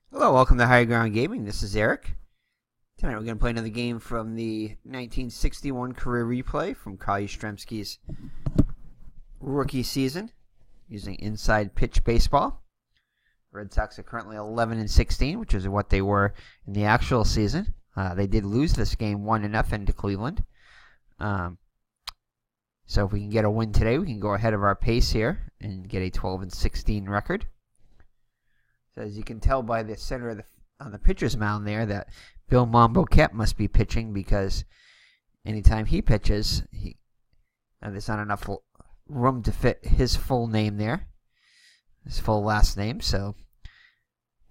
Hello, welcome to Higher Ground Gaming. This is Eric. Tonight we're going to play another game from the 1961 career replay from YASTRZEMSKI's rookie season using inside pitch baseball. Red Sox are currently 11-16, which is what they were in the actual season. They did lose this game 1-0 to Cleveland. So if we can get a win today, we can go ahead of our pace here and get a 12-16 record. So as you can tell by the center of on the pitcher's mound there that Bill Monboquette must be pitching, because anytime he pitches, there's not enough room to fit his full name there, his full last name. So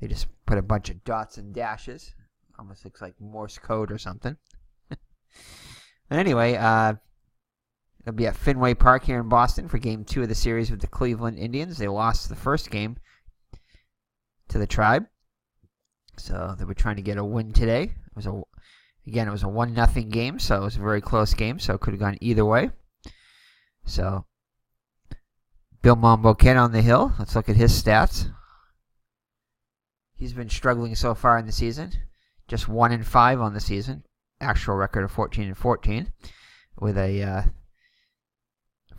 they just put a bunch of dots and dashes. Almost looks like Morse code or something. But anyway, it'll be at Fenway Park here in Boston for Game 2 of the series with the Cleveland Indians. They lost the first game to the Tribe, so they were trying to get a win today. It was a 1-0 game, so it was a very close game, so it could have gone either way. So Bill Monboquette on the hill. Let's look at his stats. He's been struggling so far in the season. Just 1-5 on the season. Actual record of 14-14, with a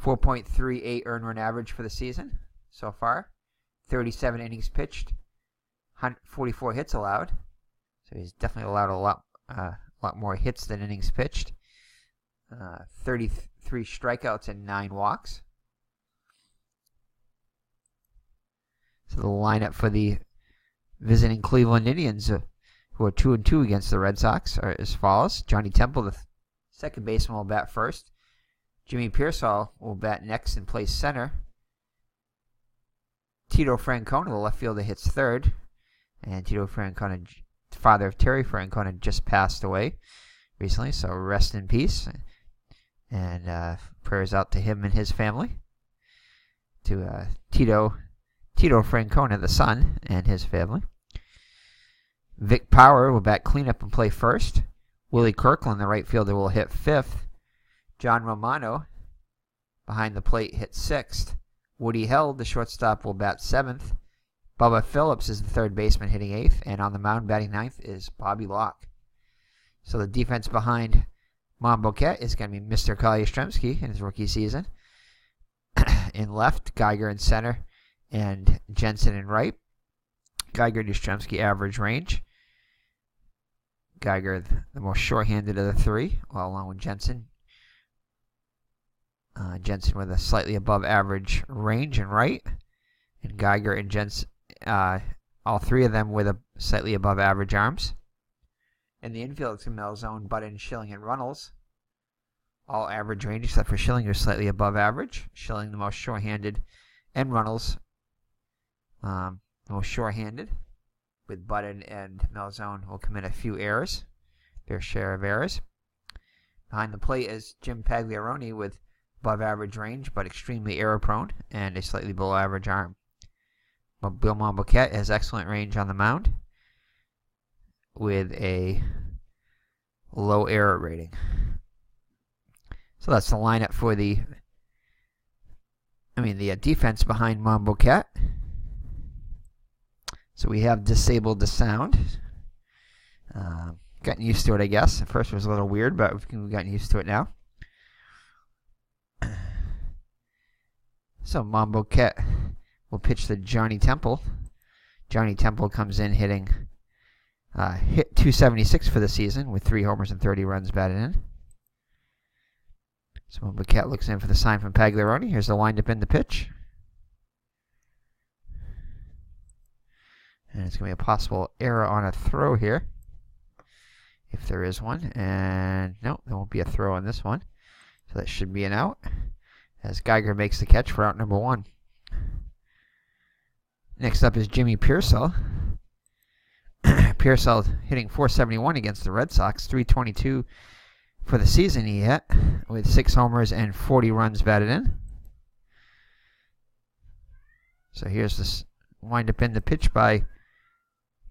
4.38 earned run average for the season so far. 37 innings pitched, 44 hits allowed. So he's definitely allowed a lot more hits than innings pitched. 33 strikeouts and 9 walks. So the lineup for the visiting Cleveland Indians, who are 2-2 against the Red Sox, are as follows. Johnny Temple, the second baseman, will bat first. Jimmy Piersall will bat next and play center. Tito Francona, the left fielder, hits third. And Tito Francona, father of Terry Francona, just passed away recently, so rest in peace. And prayers out to him and his family. To Tito Francona, the son, and his family. Vic Power will bat cleanup and play first. Willie Kirkland, the right fielder, will hit fifth. John Romano, behind the plate, hits sixth. Woody Held, the shortstop, will bat seventh. Bubba Phillips is the third baseman, hitting eighth. And on the mound, batting ninth, is Bobby Locke. So the defense behind Monboquette is going to be Mr. YASTRZEMSKI in his rookie season. In left, Geiger in center, and Jensen in right. Geiger and YASTRZEMSKI average range. Geiger, the most short-handed of the three, along with Jensen. Jensen with a slightly above average range in right, and Geiger and Jensen, all three of them with a slightly above average arms. In the infield, it's Malzone, Budden, Schilling, and Runnels. All average range except for Schilling, are slightly above average. Schilling the most short-handed, and Runnels the most short-handed. With Budden and Malzone will commit a few errors, their share of errors. Behind the plate is Jim Pagliarone with above average range, but extremely error prone, and a slightly below average arm. But Bill Monboquette has excellent range on the mound, with a low error rating. So that's the lineup for the defense behind Monboquette. So we have disabled the sound. Gotten used to it, I guess. At first it was a little weird, but we've gotten used to it now. So Monboquette will pitch to Johnny Temple. Johnny Temple comes in hitting hit 276 for the season with 3 homers and 30 runs batted in. So Monboquette looks in for the sign from Pagliarone. Here's the windup in the pitch. And it's going to be a possible error on a throw here, if there is one. And no, there won't be a throw on this one. So that should be an out, as Geiger makes the catch for out number 1. Next up is Jimmy Piersall. Piersall hitting .471 against the Red Sox, .322 for the season he hit, with 6 homers and 40 runs batted in. So here's this wind up in the pitch by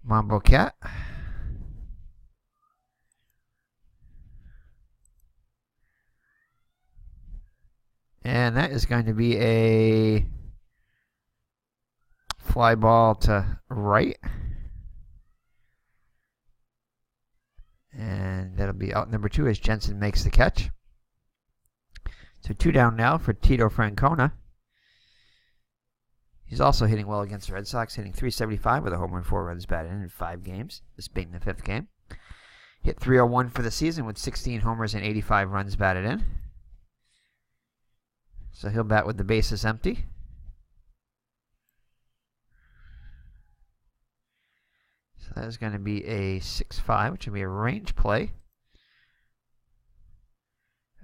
Monboquette. And that is going to be a fly ball to right. And that'll be out number 2 as Jensen makes the catch. So 2 down now for Tito Francona. He's also hitting well against the Red Sox, hitting .375 with a home run, 4 runs batted in 5 games, this being the 5th game. Hit .301 for the season with 16 homers and 85 runs batted in. So he'll bat with the bases empty. So that is going to be a 6-5, which will be a range play.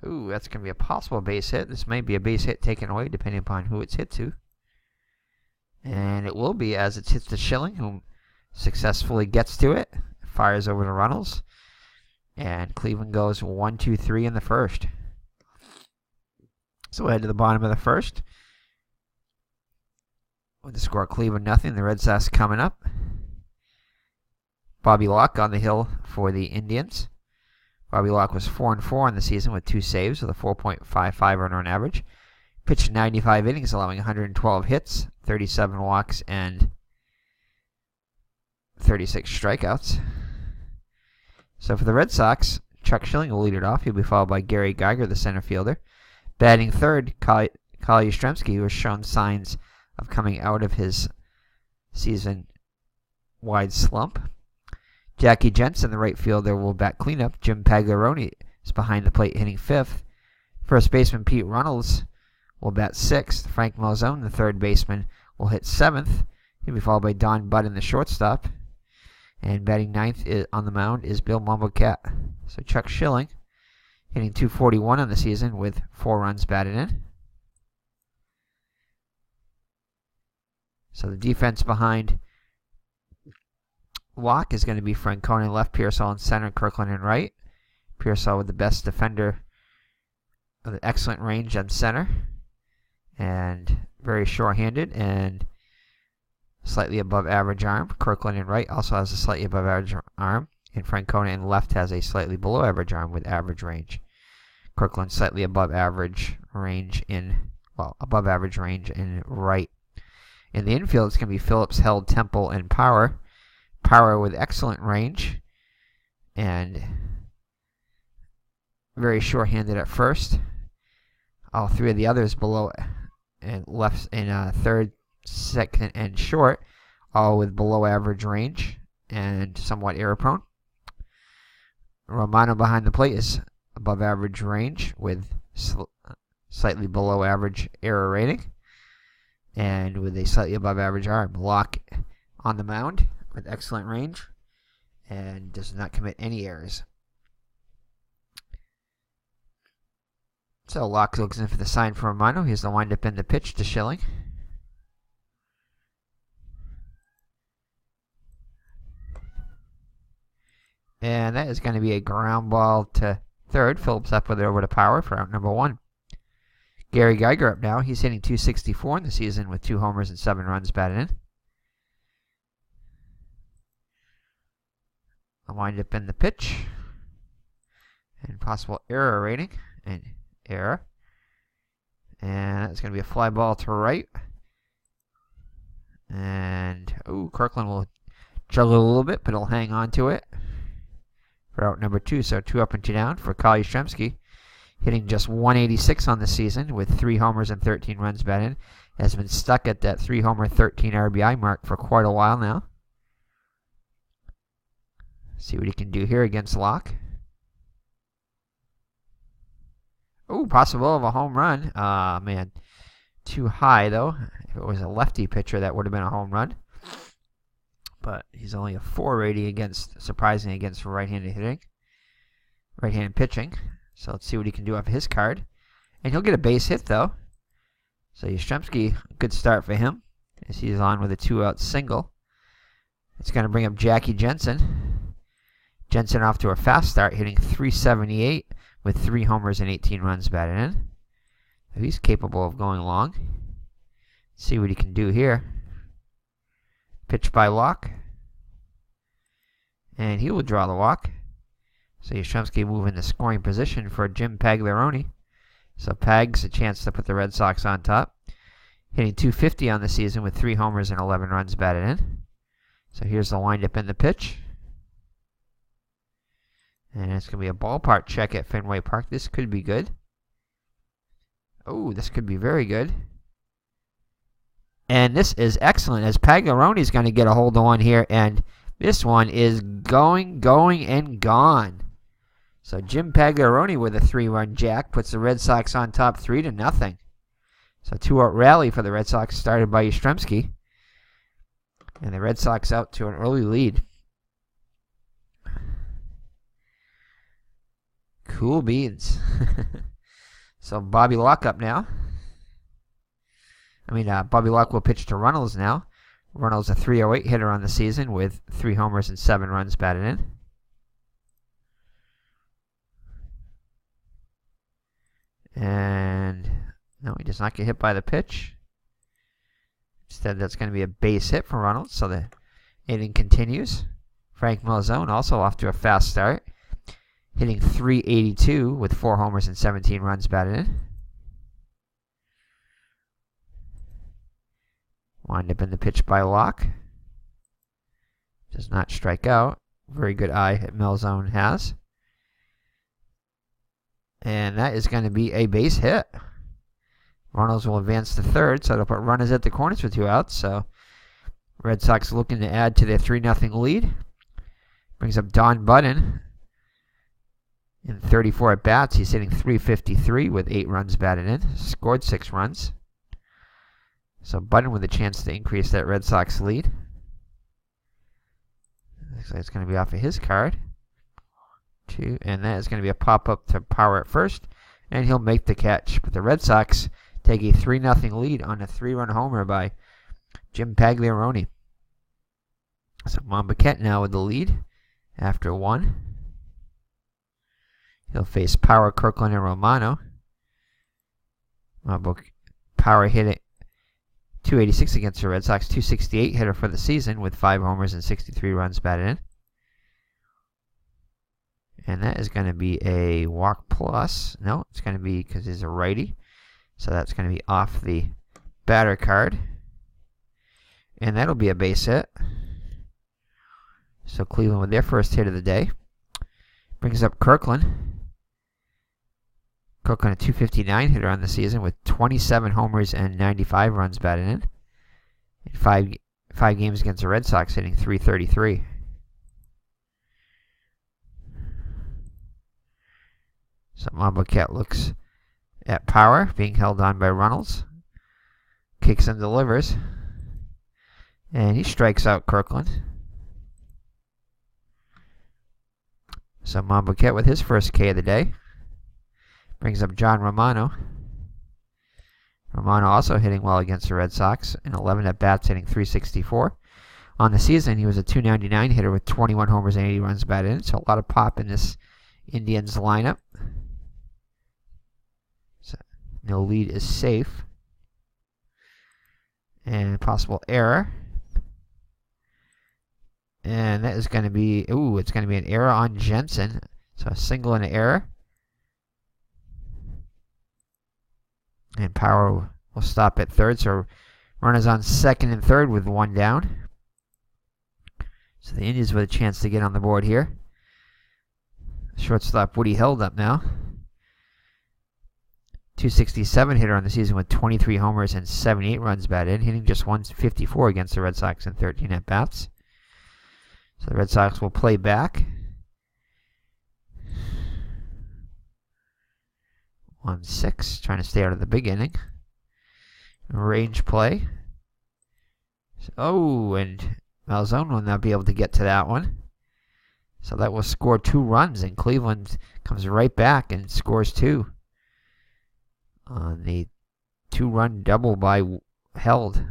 Ooh, that's going to be a possible base hit. This may be a base hit taken away depending upon who it's hit to. And it will be as it's hit to Schilling, who successfully gets to it. Fires over to Runnels. And Cleveland goes 1-2-3 in the first. So we'll head to the bottom of the first. With the score Cleveland nothing, the Red Sox coming up. Bobby Locke on the hill for the Indians. Bobby Locke was 4-4 in the season with 2 saves with a 4.55 run average. Pitched 95 innings, allowing 112 hits, 37 walks, and 36 strikeouts. So for the Red Sox, Chuck Schilling will lead it off. He'll be followed by Gary Geiger, the center fielder. Batting third, Kyle Yastrzemski, who has shown signs of coming out of his season-wide slump. Jackie Jensen, the right fielder, will bat cleanup. Jim Pagliarone is behind the plate hitting 5th. First baseman Pete Runnels will bat 6th. Frank Malzone, the third baseman, will hit 7th. He'll be followed by Don Budden, the shortstop. And batting 9th on the mound is Bill Mumbo-Cat. So Chuck Schilling hitting .241 on the season with 4 runs batted in. So the defense behind Locke is going to be Francona in left, Pearsall in center, and Kirkland in right. Pearsall with the best defender of the excellent range on center. And very sure-handed and slightly above average arm. Kirkland in right also has a slightly above average arm. And Francona in left has a slightly below average arm with average range. Kirkland slightly above average range in right. In the infield, it's going to be Phillips, Held, Temple, and Power. Power with excellent range and very sure-handed at first. All 3 of the others below and left in third, second, and short, all with below average range and somewhat error-prone. Romano behind the plate is above average range with slightly below average error rating and with a slightly above average arm. Locke on the mound with excellent range and does not commit any errors. So Locke looks in for the sign for Romano. Here's the windup and the pitch to Schilling. And that is going to be a ground ball to third. Phillips up with it over to Power for out number 1. Gary Geiger up now. He's hitting .264 in the season with 2 homers and 7 runs batted in. A windup in the pitch. And possible error rating. And error. And that's going to be a fly ball to right. And, Kirkland will juggle a little bit, but he'll hang on to it for out number 2. So 2 up and 2 down for Kyle Yastrzemski. Hitting just .186 on the season with 3 homers and 13 runs batted in. Has been stuck at that 3-homer, 13 RBI mark for quite a while now. See what he can do here against Locke. Possible of a home run. Man, too high though. If it was a lefty pitcher, that would have been a home run. But he's only a 480 surprisingly against right-handed pitching. So let's see what he can do off his card. And he'll get a base hit though. So Yastrzemski, good start for him as he's on with a 2-out single. It's going to bring up Jackie Jensen. Jensen off to a fast start, hitting .378 with 3 homers and 18 runs batted in. He's capable of going long. Let's see what he can do here. Pitch by Locke. And he will draw the walk. So Yastrzemski move in the scoring position for Jim Pagliarone. So Pag's a chance to put the Red Sox on top. Hitting .250 on the season with 3 homers and 11 runs batted in. So here's the windup and the pitch. And it's going to be a ballpark check at Fenway Park. This could be good. Oh, this could be very good. And this is excellent, as Pagliaroni's going to get a hold of one here. And this one is going, and gone. So Jim Pagliaroni with a 3-run jack puts the Red Sox on top 3-0. So 2-out rally for the Red Sox started by Yastrzemski. And the Red Sox out to an early lead. Cool beans. So Bobby Locke up now. Bobby Locke will pitch to Runnels now. Runnels a .308 hitter on the season with 3 homers and 7 runs batted in. And no, he does not get hit by the pitch. Instead, that's going to be a base hit for Runnels, so the inning continues. Frank Malzone also off to a fast start, hitting .382 with 4 homers and 17 runs batted in. Wind up in the pitch by Locke. Does not strike out. Very good eye that Malzone has. And that is going to be a base hit. Runnels will advance to third, so it'll put runners at the corners with 2 outs. So Red Sox looking to add to their 3-0 lead. Brings up Don Budden. In 34 at-bats, he's hitting .353 with 8 runs batted in. Scored 6 runs. So Budden with a chance to increase that Red Sox lead. Looks like it's going to be off of his card. 2, and that is going to be a pop-up to Power at first, and he'll make the catch. But the Red Sox take a 3-0 lead on a 3-run homer by Jim Pagliaroni. So Monbiquette now with the lead after 1. He'll face Power, Kirkland, and Romano. Power hit it .286 against the Red Sox, .268 hitter for the season with 5 homers and 63 runs batted in. And that is going to be a walk plus. No, it's going to be because he's a righty. So that's going to be off the batter card. And that'll be a base hit. So Cleveland with their first hit of the day. Brings up Kirkland. Kirkland a .259 hitter on the season with 27 homers and 95 runs batted in. In five games against the Red Sox, hitting .333. So Monbiquette looks at Power, being held on by Runnels. Kicks and delivers. And he strikes out Kirkland. So Monbiquette with his first K of the day. Brings up John Romano. Romano also hitting well against the Red Sox. In 11 at-bats, hitting .364. On the season, he was a .299 hitter with 21 homers and 80 runs batted in. So a lot of pop in this Indians lineup. So no lead is safe. And possible error. And that is going to be, it's going to be an error on Jensen. So a single and an error. And Power will stop at third. So runners on second and third with 1 down. So the Indians with a chance to get on the board here. Shortstop Woody held up now. .267 hitter on the season with 23 homers and 78 runs batted in, hitting just .154 against the Red Sox in 13 at-bats. So the Red Sox will play back. 1-6, trying to stay out of the big inning. Range play. And Malzone will not be able to get to that one. So that will score 2 runs, and Cleveland comes right back and scores 2 on the 2-run double by Held.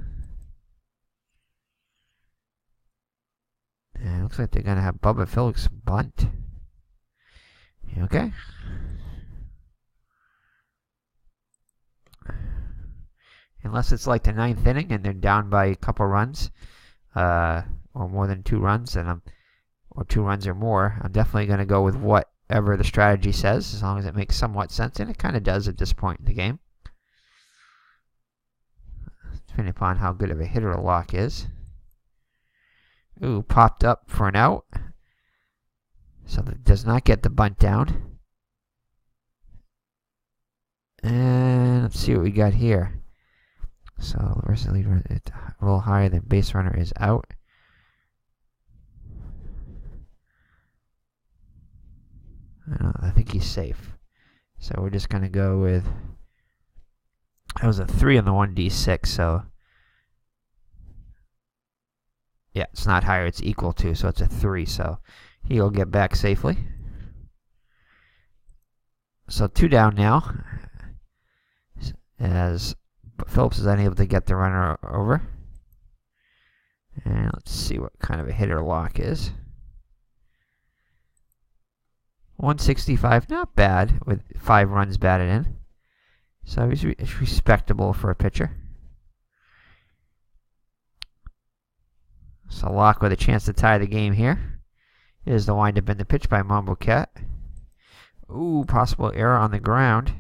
And it looks like they're going to have Bubba Phillips bunt. Okay. Unless it's like the 9th inning and they're down by a couple runs, or more than 2 runs, or 2 runs or more, I'm definitely going to go with whatever the strategy says, as long as it makes somewhat sense, and it kind of does at this point in the game. Depending upon how good of a hitter Locke is. Popped up for an out. So that does not get the bunt down. And let's see what we got here. So versus lead runner, a little higher than base runner is out. I think he's safe. So we're just going to go with, that was a 3 on the 1d6, so yeah, it's not higher, it's equal to, so it's a 3, so he'll get back safely. So 2 down now, as Phillips is unable to get the runner over. And let's see what kind of a hitter Locke is. 165, not bad, with 5 runs batted in. So it's respectable for a pitcher. So Locke with a chance to tie the game here. Here's the windup in the pitch by Monboquet. Ooh, possible error on the ground.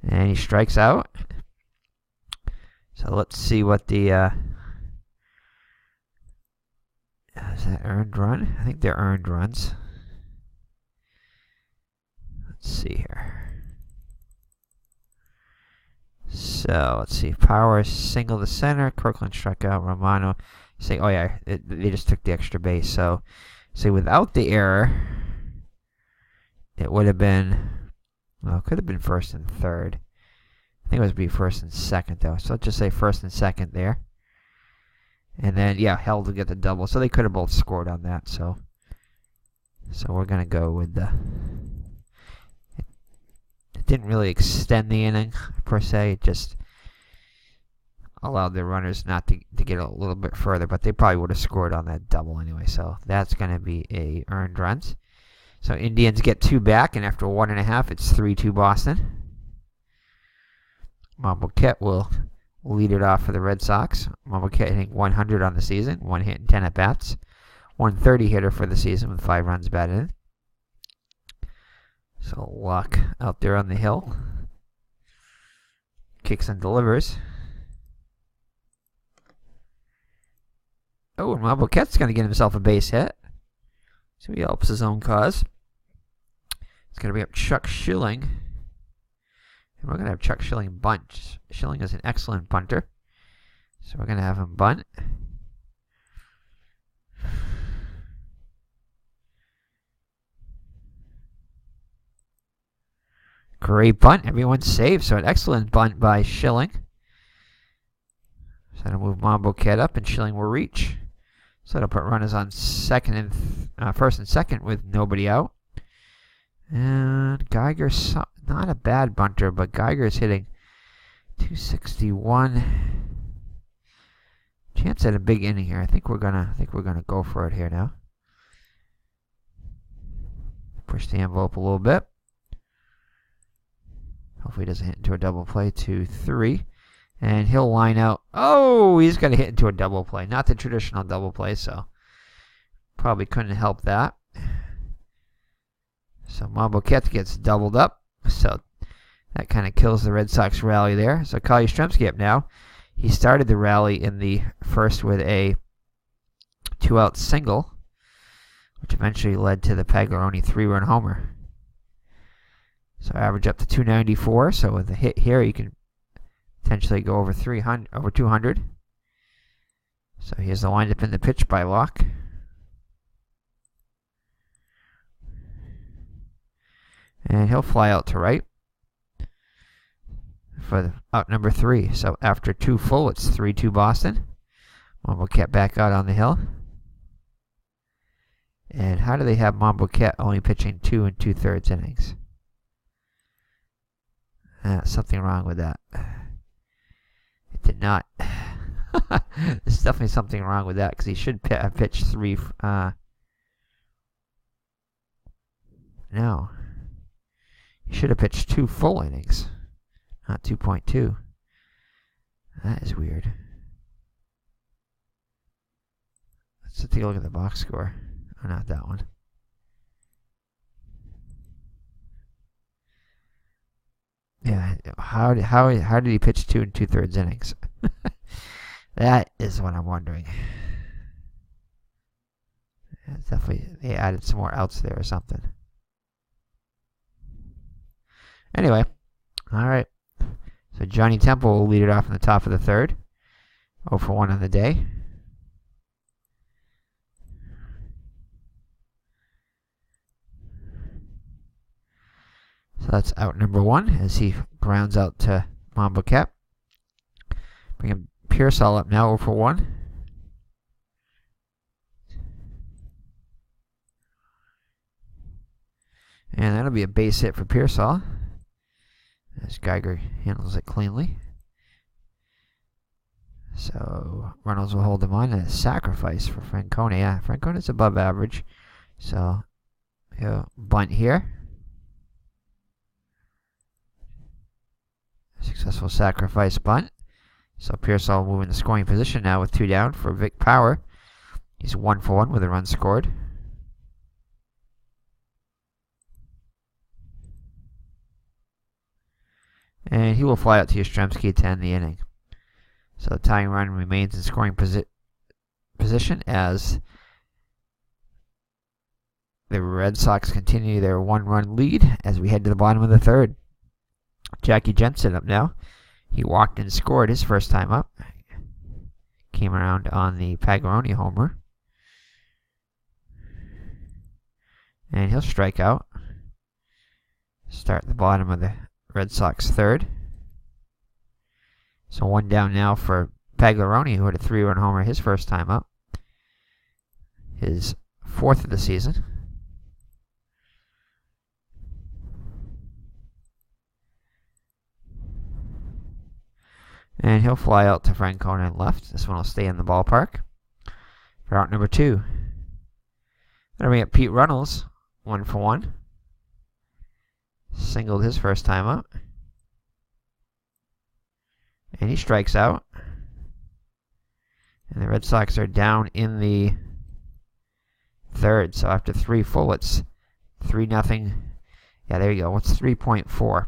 And he strikes out. So let's see what the... is that earned run? I think they're earned runs. Let's see here. So let's see. Power single to center. Kirkland struck out. Romano saying, oh yeah, they just took the extra base. So without the error, it would have been, well, it could have been first and third. I think it would be first and second though. So let's just say first and second there. And then, yeah, held to get the double. So they could have both scored on that. So we're going to go with the... It didn't really extend the inning, per se. It just allowed the runners not to get a little bit further. But they probably would have scored on that double anyway. So that's going to be a earned runs. So Indians get 2 back. And after 1.5, it's 3-2 Boston. Monboquet will lead it off for the Red Sox. Monboquet hitting 100 on the season, 1 hit and 10 at-bats. 130 hitter for the season with 5 runs batted in. So Locke out there on the hill. Kicks and delivers. Oh, and Monboquet's going to get himself a base hit. So he helps his own cause. It's going to be up Chuck Schilling. And we're going to have Chuck Schilling bunt. Schilling is an excellent bunter. So we're going to have him bunt. Great bunt. Everyone's safe. So an excellent bunt by Schilling. So that'll move Monboquet up and Schilling will reach. So that'll put runners on second and first and second with nobody out. And Geiger's not a bad bunter, but Geiger's hitting 261. Chance at a big inning here. I think we're gonna go for it here now. Push the envelope a little bit. Hopefully he doesn't hit into a double play. 2-3. And he'll line out. Oh, he's going to hit into a double play. Not the traditional double play, so probably couldn't help that. So Monboquet gets doubled up. So that kind of kills the Red Sox rally there. So Kyle Yastrzemski up now. He started the rally in the first with a 2-out single, which eventually led to the Pagliaroni 3-run homer. So average up to 294. So with a hit here, you can potentially go over 200. So here's the windup in the pitch by Locke. And he'll fly out to right for the out number 3. So after 2 full, it's 3-2 Boston. Monboquet back out on the hill. And how do they have Monboquet only pitching 2 2/3 innings? Something wrong with that. It did not. There's definitely something wrong with that because he should have pitched 3. No. He should have pitched 2 full innings, not 2.2. That is weird. Let's take a look at the box score. Oh, not that one. Yeah, how did he pitch 2 2/3 innings? That is what I'm wondering. Definitely, they added some more outs there or something. Anyway, all right. So Johnny Temple will lead it off in the top of the third. 0 for 1 on the day. So that's out number 1 as he grounds out to Mambo Cap. Bring Pearsall up now 0 for 1. And that'll be a base hit for Pearsall, as Geiger handles it cleanly. So Reynolds will hold him on. A sacrifice for Francona. Yeah, Francona's above average. So he'll bunt here. Successful sacrifice bunt. So Pearsall will move in the scoring position now with 2 down for Vic Power. He's 1 for 1 with a run scored. And he will fly out to YASTRZEMSKI to end the inning. So the tying run remains in scoring position as the Red Sox continue their 1-run lead as we head to the bottom of the third. Jackie Jensen up now. He walked and scored his first time up. Came around on the Pagaroni homer. And he'll strike out. Start the bottom of the Red Sox third. So 1 down now for Pagaroni, who had a 3-run homer his first time up. His 4th of the season. And he'll fly out to Francona and left. This one will stay in the ballpark. For out number 2. Then we got Pete Reynolds, 1 for 1. Singled his first time up. And he strikes out. And the Red Sox are down in the third. So after 3 full, it's 3-0. Yeah, there you go. What's 3.4?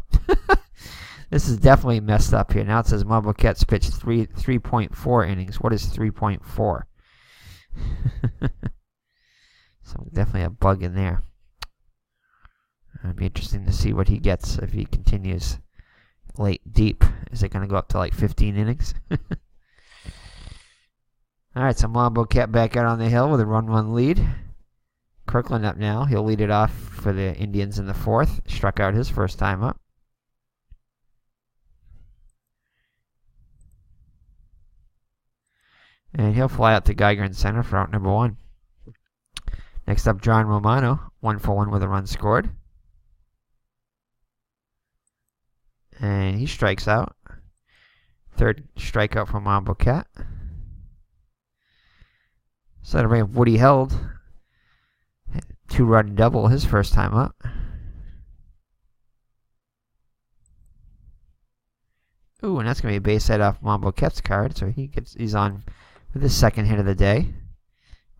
This is definitely messed up here. Now it says Mambo Cats pitched 3.4 innings. What is 3.4? So definitely a bug in there. It'd be interesting to see what he gets if he continues late deep. Is it going to go up to like 15 innings? Alright, so Mambo Cat back out on the hill with a 1-1 lead. Kirkland up now. He'll lead it off for the Indians in the 4th. Struck out his first time up. And he'll fly out to Geiger in center for out number 1. Next up, John Romano, 1 for 1 with a run scored. And he strikes out. 3rd strikeout for Mambo Cat. So that'll bring Woody Held. 2-run double his first time up. Ooh, and that's going to be a base hit off Mambo Cat's card. So he's on with his 2nd hit of the day.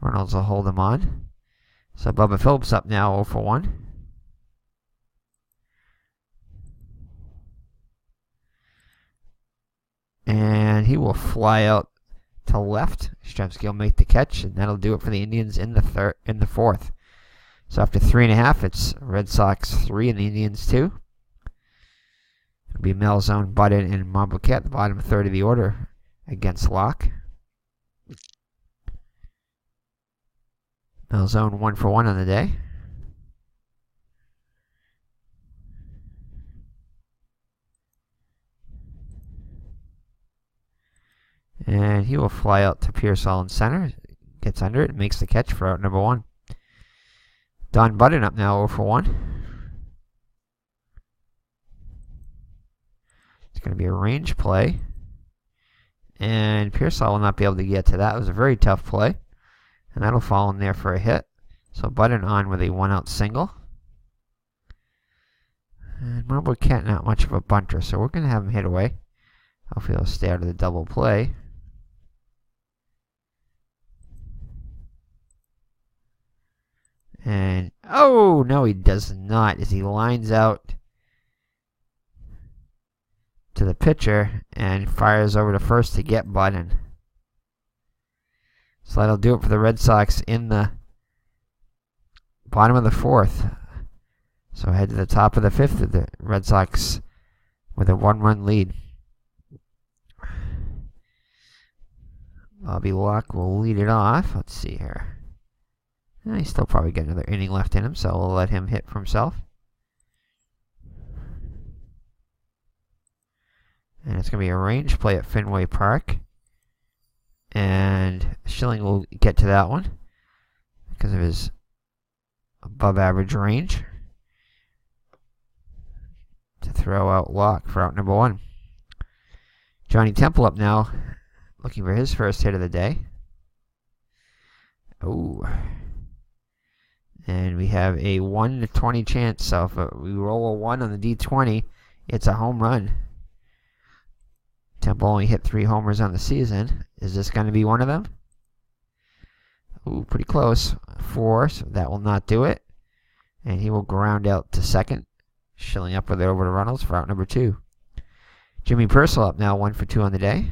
Reynolds will hold him on. So Bubba Phillips up now 0 for 1. And he will fly out to left. YASTRZEMSKI will make the catch, and that'll do it for the Indians in the 4th. So after 3.5, it's Red Sox 3 and the Indians 2. It'll be Malzone, Budden, and Mambo Cat, the bottom third of the order against Locke. Malzone 1 for 1 on the day. And he will fly out to Pearsall in center. Gets under it and makes the catch for out number 1. Don Budden up now 0 for 1. It's going to be a range play. And Pearsall will not be able to get to that. It was a very tough play. And that'll fall in there for a hit. So Budden on with a 1-out single. And Mambo Cat not much of a bunter, so we're going to have him hit away. Hopefully he'll stay out of the double play. And, oh, no, he does not, as he lines out to the pitcher and fires over to first to get Budden. So that'll do it for the Red Sox in the Bottom of the fourth. So head to the top of the fifth with the Red Sox with a 1-run lead. Bobby Locke will lead it off. Let's see here. He's still probably got another inning left in him, so we'll let him hit for himself. And it's going to be a range play at Fenway Park. And Schilling will get to that one because of his above average range to throw out Locke for out number 1. Johnny Temple up now, looking for his first hit of the day. Oh. And we have a 1 to 20 chance, so if we roll a 1 on the D20, it's a home run. Temple only hit 3 homers on the season. Is this going to be one of them? Ooh, pretty close. 4, so that will not do it. And he will ground out to second. Schilling up with it over to Runnels for out number 2. Jimmy Purcell up now, 1 for 2 on the day.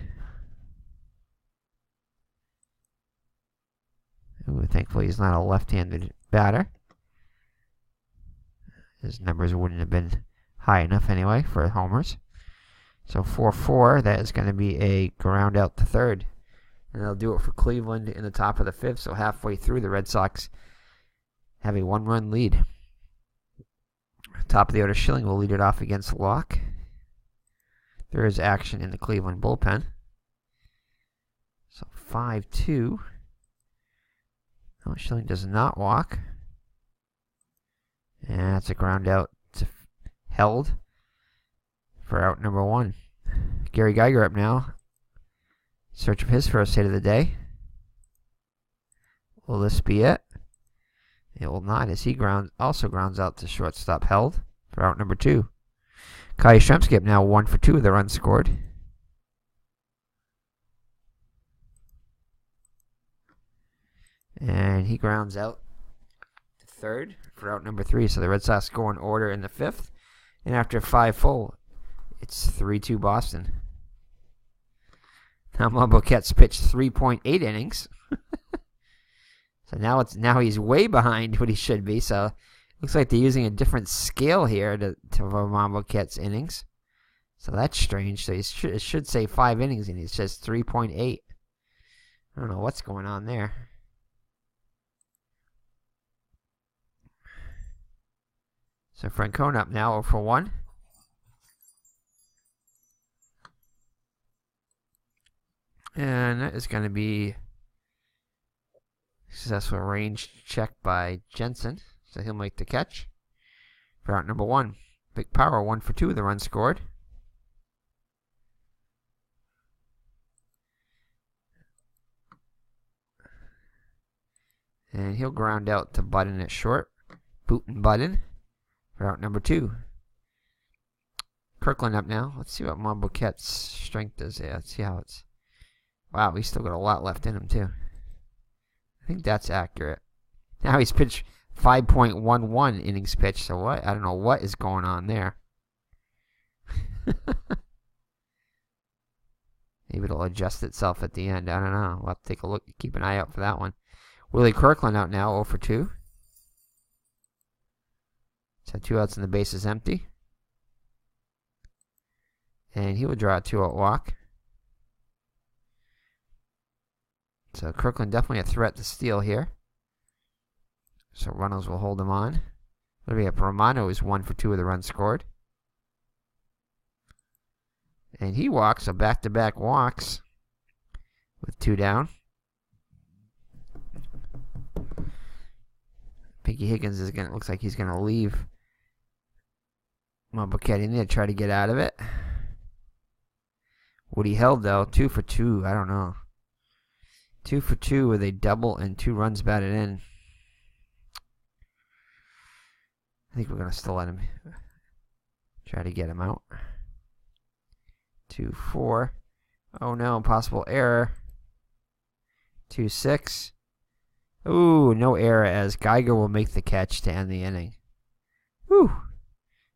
Ooh, thankfully he's not a left-handed batter. His numbers wouldn't have been high enough anyway for homers. So 4-4, that is going to be a ground out to third. And they'll do it for Cleveland in the top of the fifth. So halfway through, the Red Sox have a 1-run lead. Top of the order, Schilling will lead it off against Locke. There is action in the Cleveland bullpen. So 5-2. Oh, Schilling does not walk. And that's a ground out to held for out number 1. Gary Geiger up now. Search of his first hit of the day. Will this be it? It will not, as he also grounds out to shortstop held for out number 2. YASTRZEMSKI up now, 1 for 2 with the run scored. And he grounds out to third for out number 3. So the Red Sox go in order in the fifth. And after 5 full, it's 3-2 Boston. Now Monboquet's pitched 3.8 innings. So now he's way behind what he should be. So looks like they're using a different scale here to Monboquet's innings. So that's strange. So it should say 5 innings and it's just 3.8. I don't know what's going on there. So Francona up now 0 for 1. And that is going to be successful range check by Jensen. So he'll make the catch for out number 1. Big power, 1 for 2 with the run scored. And he'll ground out to Budden at short. Boot and Budden for out number 2. Kirkland up now. Let's see what Monboquet's strength is. Yeah, let's see how it's... Wow, he's still got a lot left in him, too. I think that's accurate. Now he's pitched 5.11 innings pitched, so what? I don't know what is going on there. Maybe it'll adjust itself at the end. I don't know. We'll have to take a look. Keep an eye out for that one. Willie Kirkland out now, 0 for 2. So 2 outs and the base is empty. And he will draw a 2-out walk. So Kirkland definitely a threat to steal here. So Runnels will hold him on. What do we have? Romano is 1 for 2 with a run scored. And he walks, so back-to-back walks with 2 down. Pinky Higgins looks like he's gonna leave Monboquet in there to try to get out of it. Woody held though, 2 for 2. I don't know. 2 for 2 with a double and 2 runs batted in. I think we're going to still let him try to get him out. 2-4. Oh no, possible error. 2-6. Ooh, no error as Geiger will make the catch to end the inning. Whew.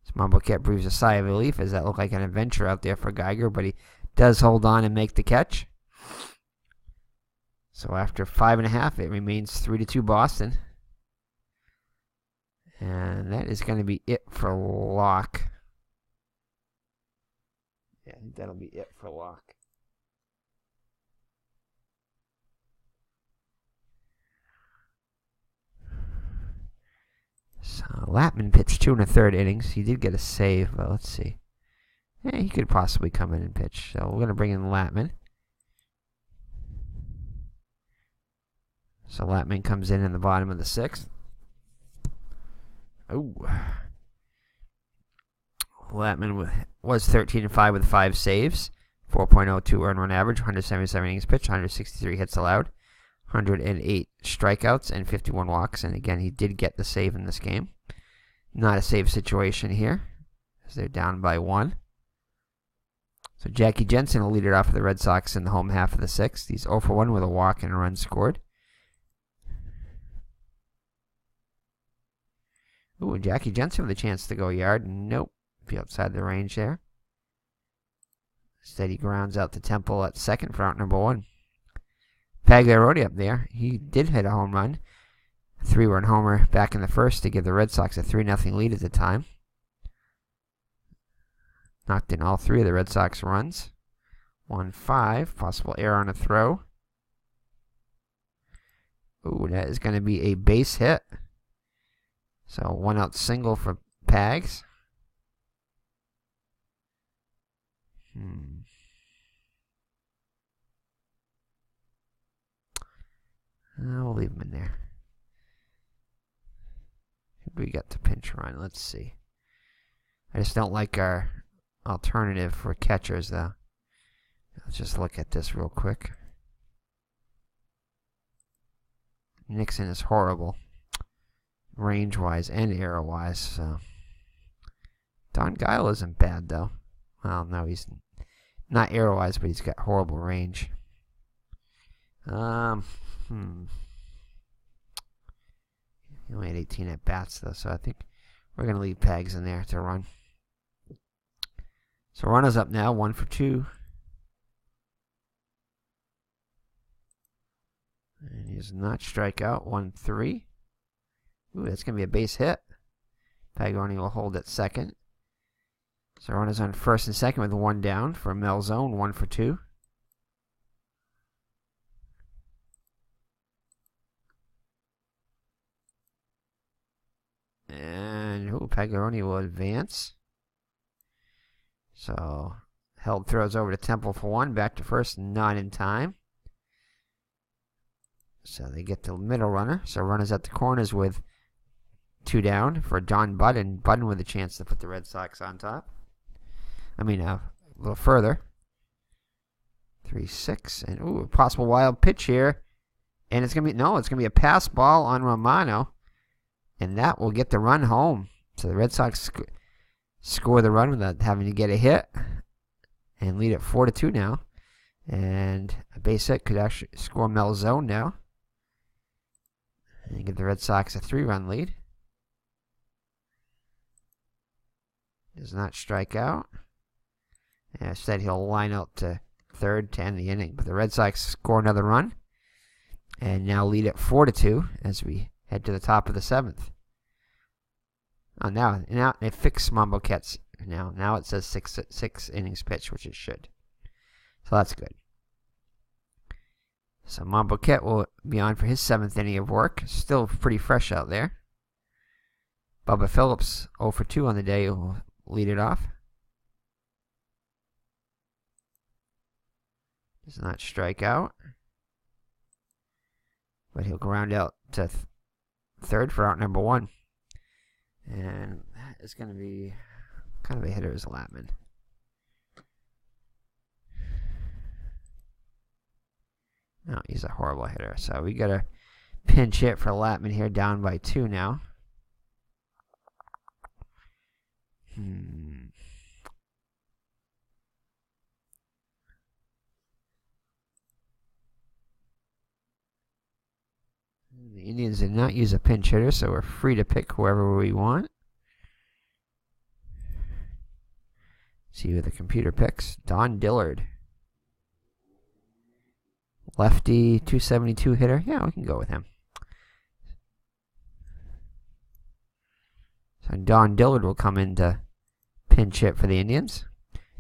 So Monboquet breathes a sigh of relief as that looked like an adventure out there for Geiger, but he does hold on and make the catch. So after 5.5, it remains 3-2 Boston. And that is going to be it for lock. Yeah, I think that'll be it for lock. So Latman pitched 2 1/3 innings. He did get a save, but let's see. Yeah, he could possibly come in and pitch. So we're going to bring in Latman. So Latman comes in the bottom of the 6th. Oh. Latman was 13-5 with 5 saves, 4.02 earned run average, 177 innings pitched, 163 hits allowed, 108 strikeouts, and 51 walks. And again, he did get the save in this game. Not a save situation here, as they're down by 1. So Jackie Jensen will lead it off for the Red Sox in the home half of the 6th. He's 0 for 1 with a walk and a run scored. Ooh, Jackie Jensen with a chance to go yard. Nope. Be outside the range there. Instead, he grounds out to Temple at second for out number 1. Pagliarotti up there. He did hit a home run. 3-run homer back in the first to give the Red Sox a 3-0 lead at the time. Knocked in all 3 of the Red Sox runs. 1-5. Possible error on a throw. Ooh, that is going to be a base hit. So 1-out single for Pags. We'll leave him in there. Who we got to pinch run? Let's see. I just don't like our alternative for catchers, though. Let's just look at this real quick. Nixon is horrible, range-wise and arrow-wise. So Don Guile isn't bad, though. Well, no, he's not arrow-wise, but he's got horrible range. He only had 18 at bats, though, so I think we're going to leave Pags in there to run. So runners up now, 1 for 2. And he does not strike out, 1-3. Ooh, that's going to be a base hit. Pagliarotti will hold at second. So runners on first and second with 1 down for Melzone, 1 for 2. And Pagliarotti will advance. So Held throws over to Temple for 1, back to first, not in time. So they get the middle runner. So runners at the corners with 2 down for John Budden. Budden with a chance to put the Red Sox on top. I mean, a little further. 3-6. And, ooh, a possible wild pitch here. And it's going to be, no, it's going to be a pass ball on Romano. And that will get the run home. So the Red Sox score the run without having to get a hit. And lead it 4-2 now. And a base hit could actually score Melzone now. And give the Red Sox a 3-run lead. Does not strike out. And instead he'll line out to third to end the inning. But the Red Sox score another run. And now lead it 4-2 as we head to the top of the 7th. Oh, now they fix Mambo Ket's now. Now it says 6 innings pitched, which it should. So that's good. So Mambo Ket will be on for his 7th inning of work. Still pretty fresh out there. Bubba Phillips 0 for 2 on the day will lead it off. Does not strike out. But he'll ground out to third for out number 1. And that is going to be kind of a hitter as Latman. No, he's a horrible hitter. So we got a pinch hit for Latman here, down by 2 now. The Indians did not use a pinch hitter, so we're free to pick whoever we want. See who the computer picks. Don Dillard. Lefty, 272 hitter. Yeah, we can go with him. So Don Dillard will come in to pinch hit for the Indians.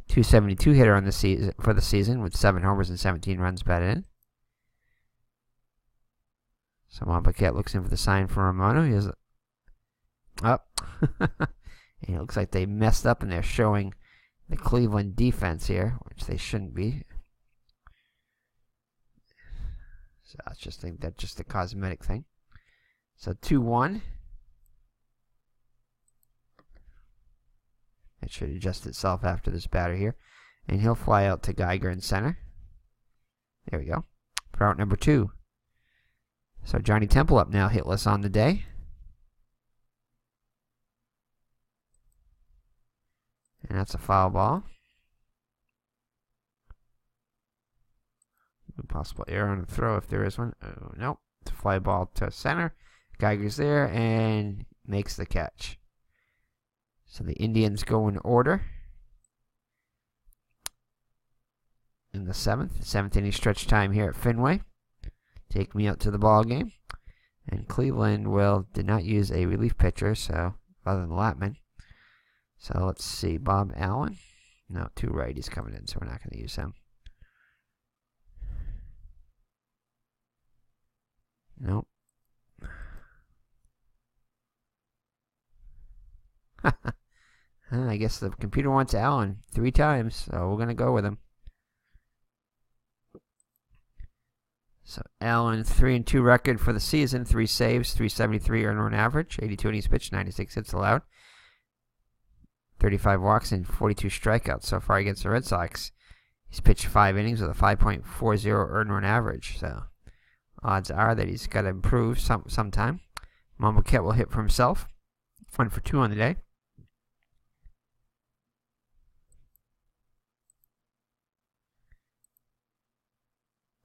272 hitter on the season for the season with 7 homers and 17 runs batted in. So Monpaquette looks in for the sign for Romano. He is up. And it looks like they messed up and they're showing the Cleveland defense here, which they shouldn't be. So I just think that's just a cosmetic thing. So 2-1. It should adjust itself after this batter here. And he'll fly out to Geiger in center. There we go. For out number 2. So Johnny Temple up now, hitless on the day. And that's a foul ball. Possible error on the throw if there is one. Oh, nope. It's a fly ball to center. Geiger's there and makes the catch. So the Indians go in order. In the 7th inning stretch time here at Fenway. Take me out to the ball game. And Cleveland did not use a relief pitcher, so other than Latman. So let's see, Bob Allen. No, 2 righties coming in, so we're not going to use him. Nope. I guess the computer wants Allen 3 times, so we're going to go with him. So Allen, 3-2 record for the season, 3 saves, 373 earned run average, 82 innings pitched, 96 hits allowed, 35 walks and 42 strikeouts so far against the Red Sox. He's pitched 5 innings with a 5.40 earned run average, so odds are that he's got to improve sometime. Monpaquette will hit for himself. 1 for 2 on the day.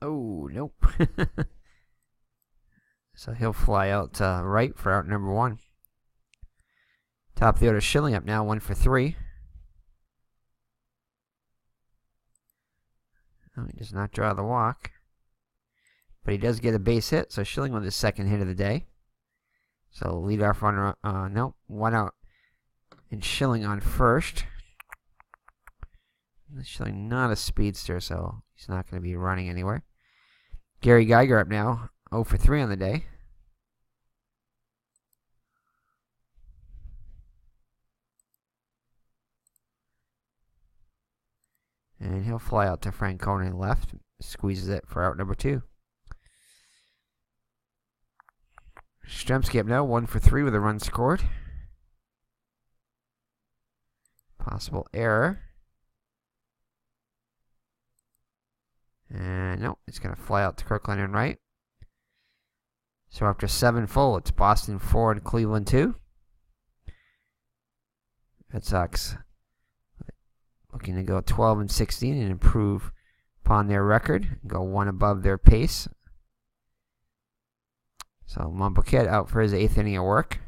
Oh, nope. So he'll fly out right for out number 1. Top of the order, Schilling up now, 1 for 3. Oh, he does not draw the walk. But he does get a base hit, so Schilling with his 2nd hit of the day. So leadoff runner, nope, 1 out. And Schilling on first. Schilling not a speedster, so he's not going to be running anywhere. Gary Geiger up now, 0 for 3 on the day. And he'll fly out to Francona in left. Squeezes it for out number 2. Yastrzemski up now, 1 for 3 with a run scored. Possible error. And nope, it's going to fly out to Kirkland and right. So after 7 full, it's Boston 4 and Cleveland 2. Red Sox looking to go 12-16 and improve upon their record. Go 1 above their pace. So Monpaquette out for his 8th inning of work.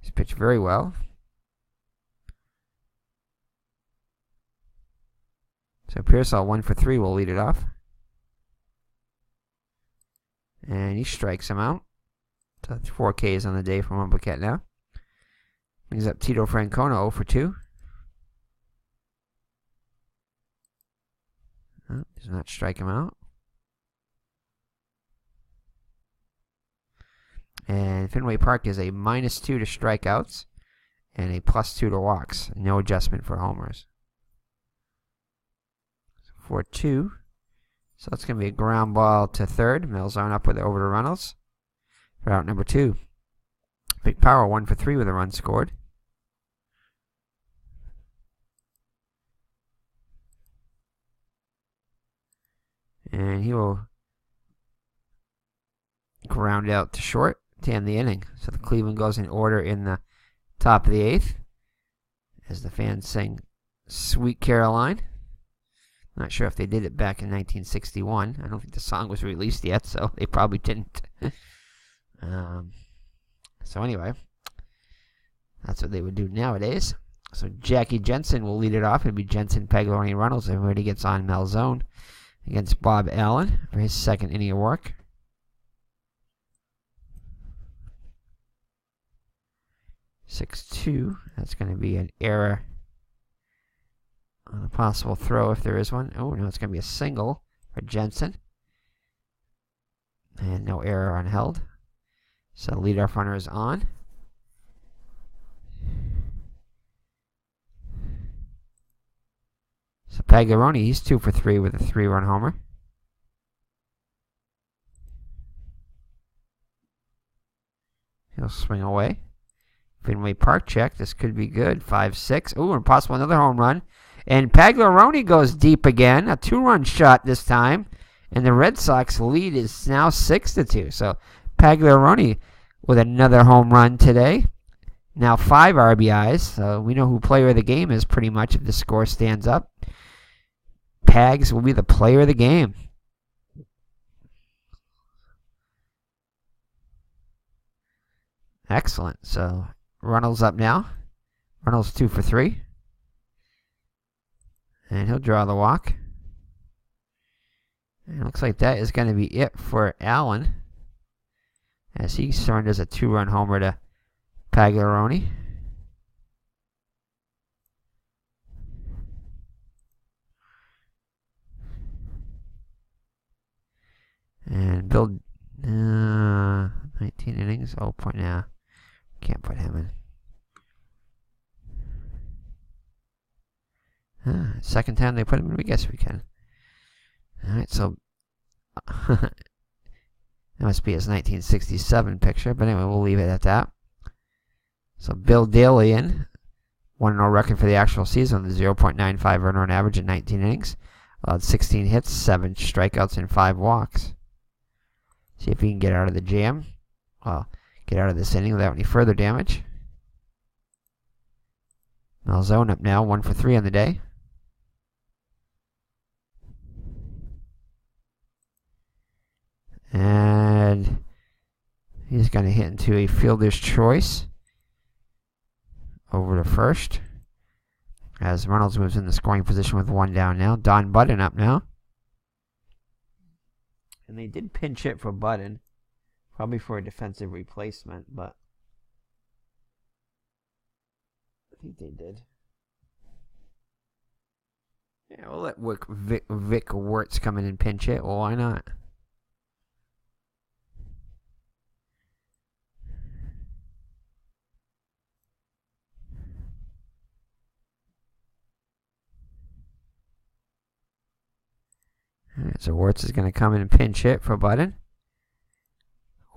He's pitched very well. So Pearsall 1 for 3 will lead it off. And he strikes him out. So that's 4 Ks on the day for Monpaquette now. Brings up Tito Francona 0 for 2. Oh, does not strike him out. And Fenway Park is a -2 to strikeouts and a +2 to walks. No adjustment for homers. 4-2. So it's going to be a ground ball to third. Malzahn up with it over to Reynolds. For out number 2. Big Power 1 for 3 with a run scored. And he will ground out to short to end the inning. So the Cleveland goes in order in the top of the 8th. As the fans sing Sweet Caroline. Not sure if they did it back in 1961. I don't think the song was released yet, so they probably didn't. So anyway, that's what they would do nowadays. So Jackie Jensen will lead it off. It'll be Jensen, Paglioni, Reynolds. Everybody gets on Malzahn against Bob Allen for his 2nd inning of work. 6-2. That's going to be an error on a possible throw if there is one. Oh, no, it's going to be a single for Jensen. And no error on held. So leadoff runner is on. So Pagliarone, he's 2 for 3 with a 3-run homer. He'll swing away. Fenway Park check. This could be good. 5-6. Ooh, and possible another home run. And Pagliarone goes deep again. A 2-run shot this time. And the Red Sox lead is now 6-2. So Pagliarone with another home run today. Now 5 RBIs. So we know who player of the game is pretty much if the score stands up. Pags will be the player of the game. Excellent. So Runnels up now. Runnels 2 for 3. And he'll draw the walk. And it looks like that is going to be it for Allen, as he surrenders a 2-run homer to Pagliarone. And Bill, 19 innings. Oh, point now. Can't put him in. Second time they put him in, I guess we can. Alright, so that must be his 1967 picture, but anyway, we'll leave it at that. So Bill Daly in, 1-0 record for the actual season with a 0.95 earned run average in 19 innings. Allowed 16 hits, 7 strikeouts, and 5 walks. See if he can get out of the jam. Well, get out of this inning without any further damage. Malzone up now, 1 for 3 on the day. And he's going to hit into a fielder's choice over to first, as Reynolds moves in the scoring position with 1 down now. Don Budden up now. And they did pinch hit for Budden, probably for a defensive replacement, but I think they did. Yeah, we'll let Vic Wirtz come in and pinch hit. Well, why not? Alright, so Wirtz is going to come in and pinch hit for Budden.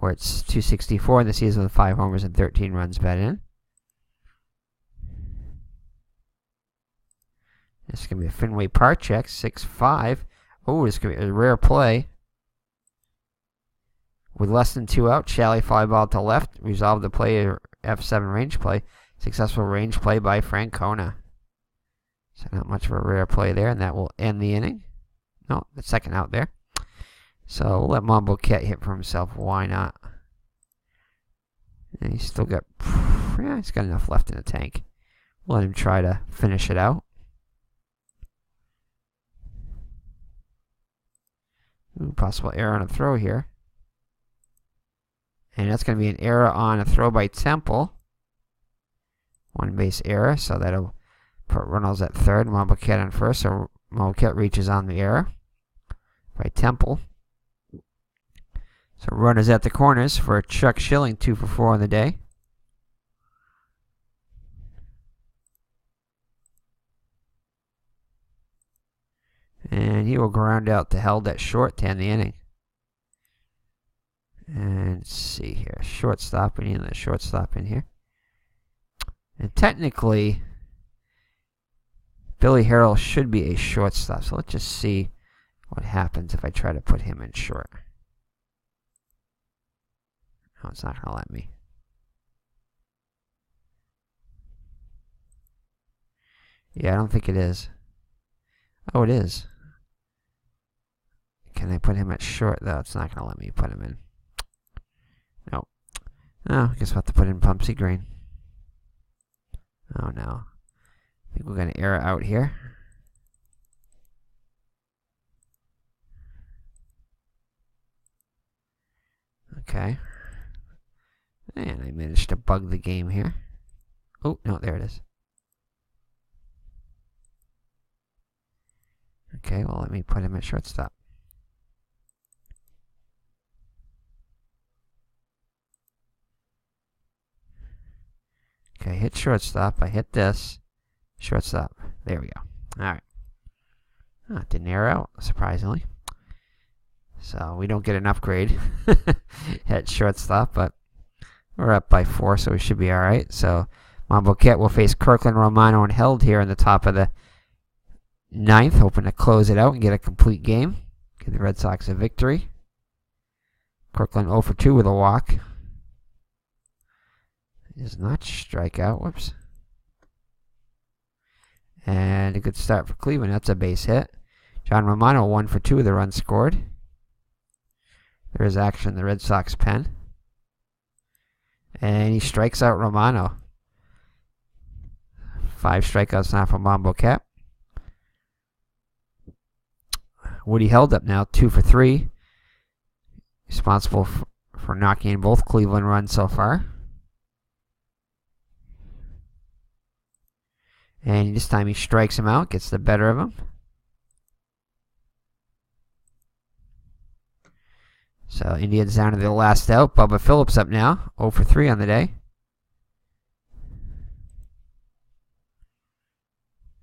Wirtz 264 in the season with 5 homers and 13 runs batted in. This is going to be a Fenway Park check, 6-5. Oh, this is going to be a rare play. With less than 2 out, Shalley fly ball to left. Resolved the play, F7 range play. Successful range play by Francona. So not much of a rare play there, and that will end the inning. No, the second out there. So we'll let Monboquette hit for himself. Why not? And he's still got, yeah, he's got enough left in the tank. We'll let him try to finish it out. Ooh, possible error on a throw here. And that's going to be an error on a throw by Temple. 1 base error, so that'll put Reynolds at third, Monboquette on first, so Monboquette reaches on the error by Temple. So runners at the corners for Chuck Schilling, 2 for 4 on the day. And he will ground out to held at short to end the inning. And let's see here. Shortstop, we need the shortstop in here. And technically, Billy Harrell should be a shortstop. So let's just see what happens if I try to put him in short. No, it's not going to let me. Yeah, I don't think it is. Oh, it is. Can I put him at short, though? It's not going to let me put him in. Nope. Oh, I guess we'll have to put in Pumpsy Green. Oh, no. I think we're going to error out here. Okay. And I managed to bug the game here. Oh, no, there it is. Okay, well, let me put him at shortstop. Okay, hit shortstop. I hit this. Shortstop. There we go. All right. Oh, it didn't air out, surprisingly. So we don't get an upgrade at shortstop, but we're up by 4, so we should be all right. So Monboquet will face Kirkland, Romano, and Held here in the top of the 9th, hoping to close it out and get a complete game. Give the Red Sox a victory. Kirkland 0 for 2 with a walk. He does not strike out. Whoops. And a good start for Cleveland. That's a base hit. John Romano 1 for 2 with a run scored. There is action in the Red Sox pen. And he strikes out Romano. 5 strikeouts now for Monboquet. Woody Held up now 2 for 3. Responsible for knocking in both Cleveland runs so far. And this time he strikes him out, gets the better of him. So Indians down to the last out. Bubba Phillips up now, 0 for 3 on the day.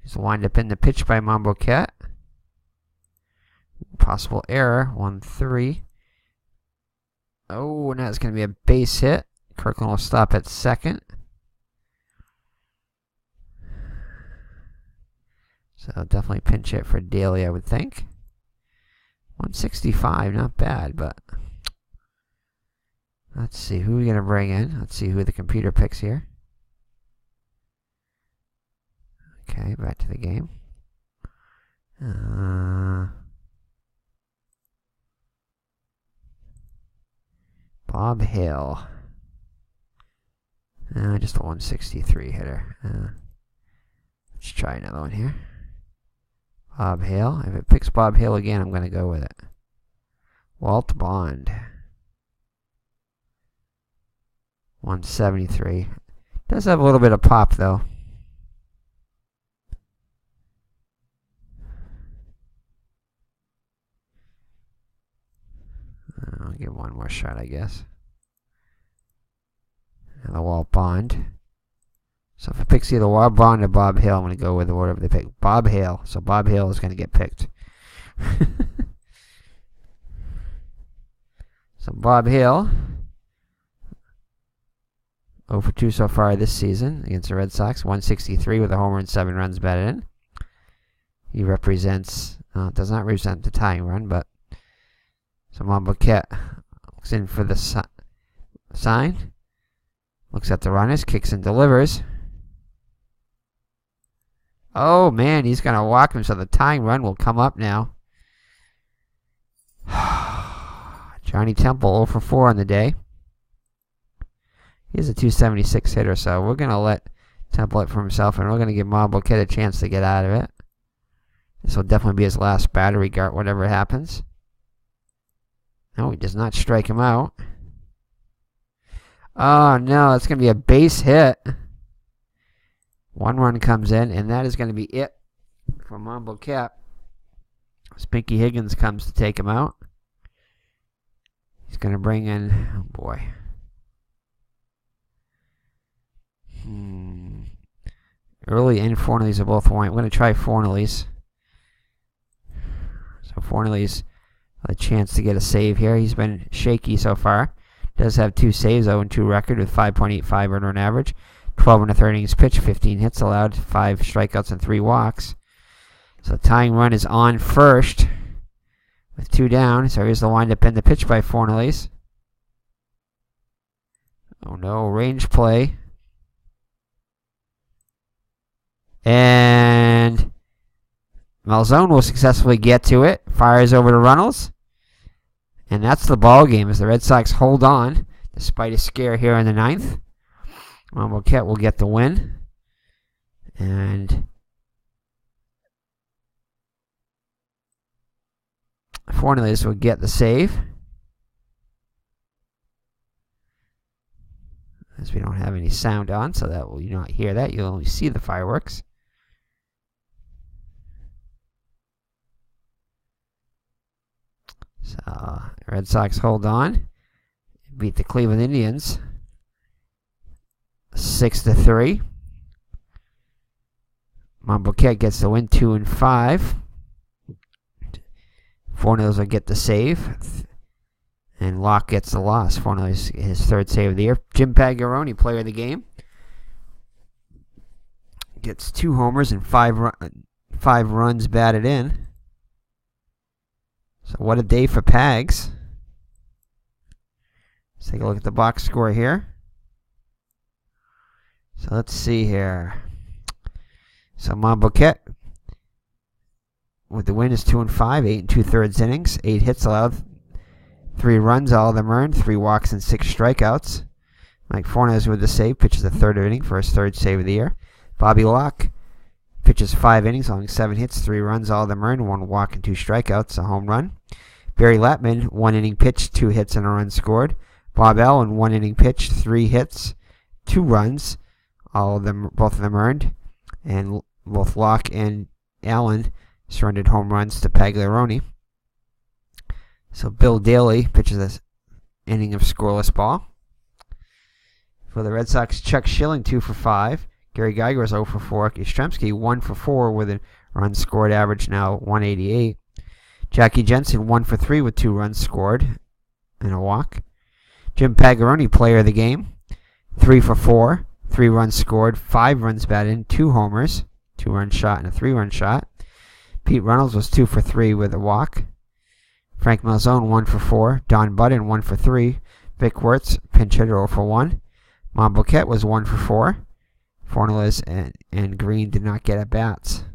He's wind up in the pitch by Monboquet. Possible error, 1-3. Oh, now it's going to be a base hit. Kirkland will stop at second. So definitely pinch hit for Daly, I would think. 165, not bad, but let's see who we're going to bring in. Let's see who the computer picks here. Okay, back to the game. Bob Hale. Just a 163 hitter. Let's try another one here. Bob Hale. If it picks Bob Hale again, I'm going to go with it. Walt Bond. 173. Does have a little bit of pop, though. I'll give one more shot, I guess. And the Walt Bond. So if it picks either Walt Bond or Bob Hale, I'm going to go with whatever they pick. Bob Hale. So Bob Hale is going to get picked. So Bob Hale. 0 for 2 so far this season against the Red Sox. 163 with a homer and 7 runs batted in. He represents, does not represent the tying run, but so Monboquet looks in for the sign. Looks at the runners, kicks and delivers. Oh, man, he's going to walk him, so the tying run will come up now. Johnny Temple 0 for 4 on the day. He's a 276 hitter, so we're going to let Temple hit for himself, and we're going to give Monboquet a chance to get out of it. This will definitely be his last batter, regard whatever happens. No, he does not strike him out. Oh, no, it's going to be a base hit. 1 run comes in, and that is going to be it for Monboquet. Spinky Higgins comes to take him out. He's going to bring in, oh boy. Early and Fornelli's are both white. We're going to try Fornelli's. So Fornelli's a chance to get a save here. He's been shaky so far. Does have 2 saves, 0-2 record with 5.85 earned run average. 12 1/3 innings pitched, 15 hits allowed, 5 strikeouts and 3 walks. So tying run is on first with 2 down. So here's the windup in the pitch by Fornelli's. Oh no, range play. And Malzone will successfully get to it. Fires over to Runnels. And that's the ball game as the Red Sox hold on despite a scare here in the 9th. Monboquet will get the win. And Fornellis will get the save. as we don't have any sound on, so that will you not hear that. You'll only see the fireworks. So Red Sox hold on, beat the Cleveland Indians 6-3. Monboquet gets the win, 2-5. Fornells will get the save, and Locke gets the loss. Fornells his third save of the year. Jim Pagaroni, player of the game, gets 2 homers and 5 runs batted in. So what a day for Pags. Let's take a look at the box score here. So let's see here. So Monboquet with the win is 2-5, 8 2/3 innings, 8 hits allowed, 3 runs, all of them earned, 3 walks and 6 strikeouts. Mike Fornes with the save, pitches the third inning for his third save of the year. Bobby Locke pitches 5 innings, allowing 7 hits, 3 runs, all of them earned, 1 walk and 2 strikeouts, a home run. Barry Latman, 1 inning pitched, 2 hits and a run scored. Bob Allen, 1 inning pitched, 3 hits, 2 runs, both of them earned, and both Locke and Allen surrendered home runs to Pagliaroni. So Bill Daly pitches this inning of scoreless ball. For the Red Sox, Chuck Schilling 2 for 5. Gary Geiger was 0 for 4. YASTRZEMSKI 1 for 4 with a run scored average now 188. Jackie Jensen 1 for 3 with 2 runs scored and a walk. Jim Pagaroni, player of the game, 3 for 4. 3 runs scored, 5 runs batted in, 2 homers, 2-run shot and a 3-run shot. Pete Reynolds was 2 for 3 with a walk. Frank Malzone 1 for 4. Don Budden 1 for 3. Vic Wirtz, pinch hitter, 0 for 1. Monboquet was 1 for 4. Fornells and Green did not get at bats.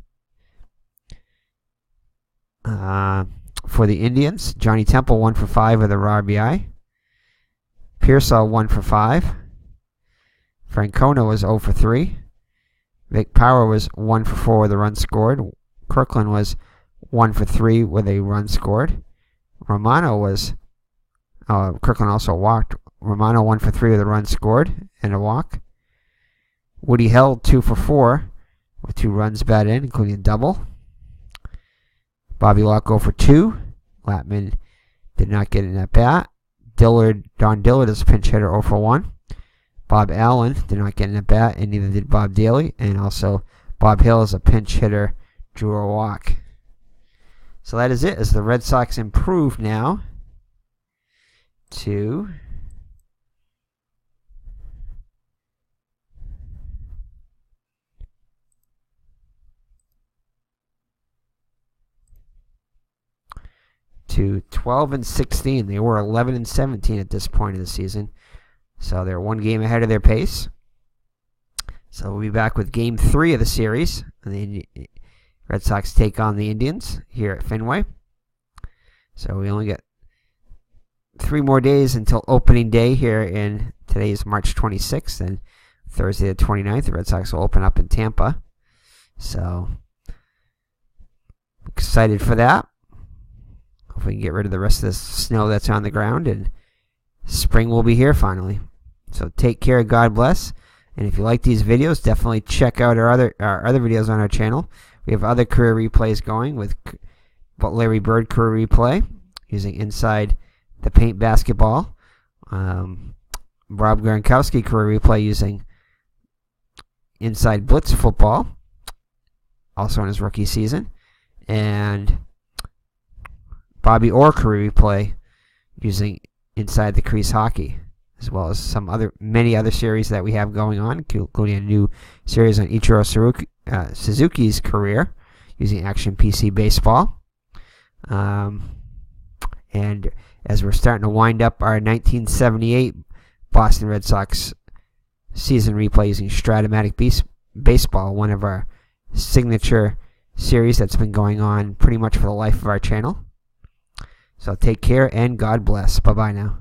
For the Indians, Johnny Temple 1 for 5 with a RBI. Pearsall 1 for 5. Francona was 0 for 3. Vic Power was 1 for 4 with a run scored. Kirkland was 1 for 3 with a run scored. Romano was... Kirkland also walked. Romano 1 for 3 with a run scored and a walk. Woody Held 2 for 4 with 2 runs batted in, including a double. Bobby Locke 0 for 2. Latman did not get an at bat. Don Dillard is a pinch hitter, 0 for 1. Bob Allen did not get an at bat, and neither did Bob Daly. And also, Bob Hill is a pinch hitter, drew a walk. So that is it, as the Red Sox improve now to 12-16. They were 11-17 at this point of the season. So they're 1 game ahead of their pace. So we'll be back with Game 3 of the series. And the Red Sox take on the Indians here at Fenway. So we only got 3 more days until opening day here in today's March 26th. And Thursday the 29th, the Red Sox will open up in Tampa. So excited for that. Hopefully we can get rid of the rest of this snow that's on the ground, and spring will be here finally. So take care, God bless. And if you like these videos, definitely check out our other videos on our channel. We have other career replays going with Larry Bird career replay using Inside the Paint basketball. Rob Gronkowski career replay using Inside Blitz football, also in his rookie season. And Bobby Orr career replay using Inside the Crease Hockey, as well as many other series that we have going on, including a new series on Ichiro Suzuki's career using Action PC Baseball. And as we're starting to wind up our 1978 Boston Red Sox season replay using Stratomatic Baseball, one of our signature series that's been going on pretty much for the life of our channel. So take care and God bless. Bye-bye now.